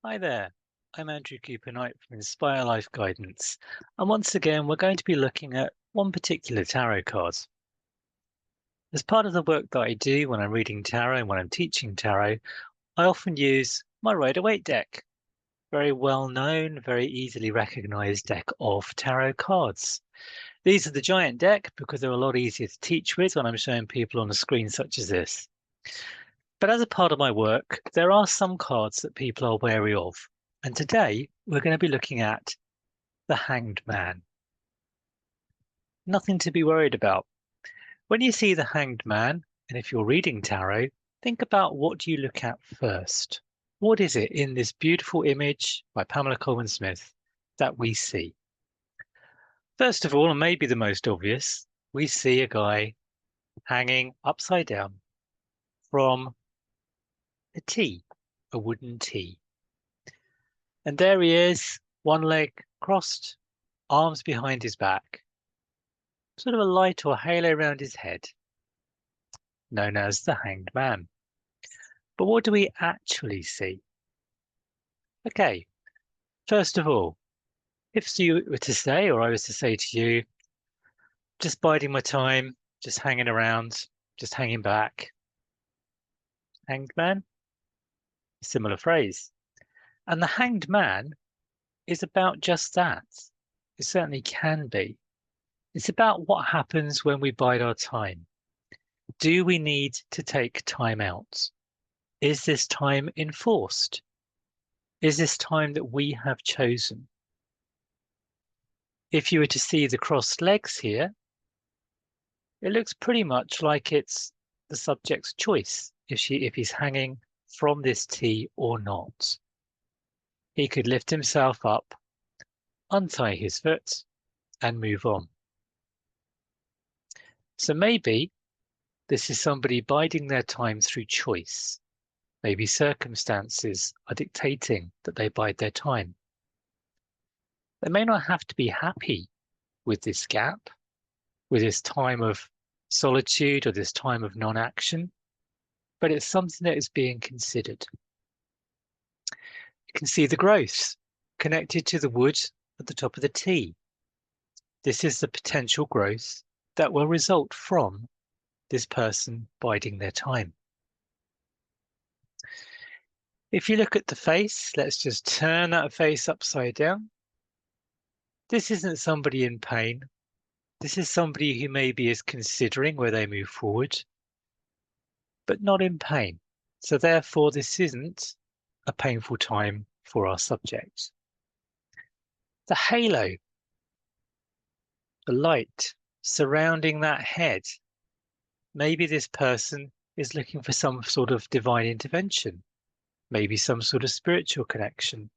Hi there, I'm Andrew Cooper Knight from Inspire Life Guidance, and once again we're going to be looking at one particular tarot card. As part of the work that I do when I'm reading tarot and when I'm teaching tarot, I often use my Rider-Waite deck, very well known, very easily recognized deck of tarot cards. These are the giant deck because they're a lot easier to teach with when I'm showing people on a screen such as this. But as a part of my work, there are some cards that people are wary of. And today we're going to be looking at the Hanged Man. Nothing to be worried about. When you see the Hanged Man, and if you're reading tarot, think about what you look at first. What is it in this beautiful image by Pamela Colman Smith that we see? First of all, and maybe the most obvious, we see a guy hanging upside down from a T, a wooden T. And there he is, one leg crossed, arms behind his back, sort of a light or halo around his head, known as the Hanged Man. But what do we actually see? Okay, first of all, if you were to say, or I was to say to you, just biding my time, just hanging around, just hanging back, Hanged Man, similar phrase. And the Hanged Man is about just that. It certainly can be. It's about what happens when we bide our time. Do we need to take time out? Is this time enforced? Is this time that we have chosen? If you were to see the crossed legs here, it looks pretty much like it's the subject's choice if he's hanging from this T or not. He could lift himself up, untie his foot, and move on. So maybe this is somebody biding their time through choice. Maybe circumstances are dictating that they bide their time. They may not have to be happy with this gap, with this time of solitude or this time of non-action, but it's something that is being considered. You can see the growth connected to the wood at the top of the T. This is the potential growth that will result from this person biding their time. If you look at the face, let's just turn that face upside down. This isn't somebody in pain. This is somebody who maybe is considering where they move forward, but not in pain. So therefore, this isn't a painful time for our subject. The halo, the light surrounding that head. Maybe this person is looking for some sort of divine intervention, maybe some sort of spiritual connection.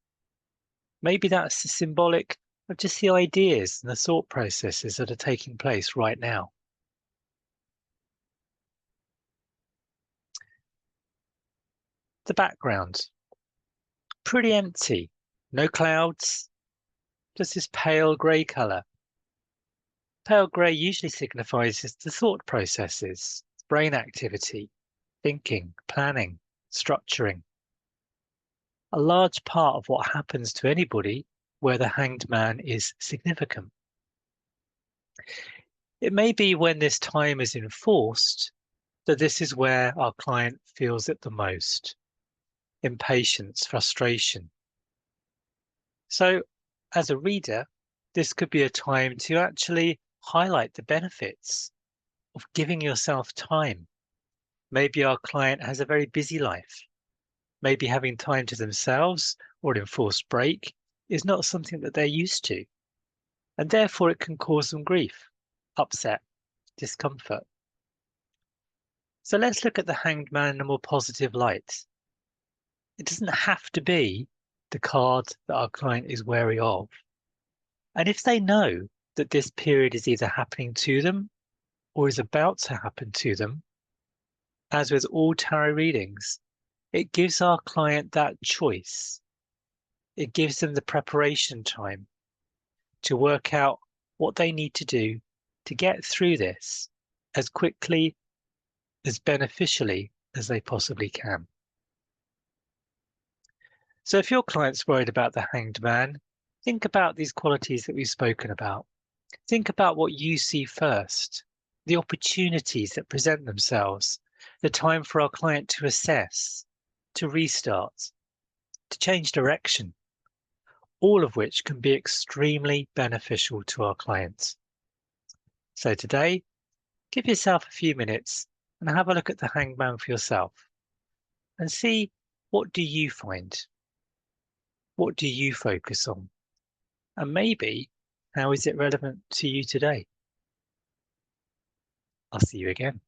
Maybe that's symbolic of just the ideas and the thought processes that are taking place right now. The background, pretty empty, no clouds, just this pale grey colour. Pale grey usually signifies the thought processes, brain activity, thinking, planning, structuring. A large part of what happens to anybody where the Hanged Man is significant. It may be when this time is enforced that this is where our client feels it the most. Impatience, frustration. So as a reader, this could be a time to actually highlight the benefits of giving yourself time. Maybe our client has a very busy life. Maybe having time to themselves or an enforced break is not something that they're used to. And therefore it can cause them grief, upset, discomfort. So let's look at the Hanged Man in a more positive light. It doesn't have to be the card that our client is wary of. And if they know that this period is either happening to them or is about to happen to them, as with all tarot readings, it gives our client that choice. It gives them the preparation time to work out what they need to do to get through this as quickly, as beneficially as they possibly can. So if your client's worried about the hanged man, think about these qualities that we've spoken about. Think about what you see first, the opportunities that present themselves, the time for our client to assess, to restart, to change direction, all of which can be extremely beneficial to our clients. So today, give yourself a few minutes and have a look at the hanged man for yourself and see, what do you find? What do you focus on? And maybe, how is it relevant to you today? I'll see you again.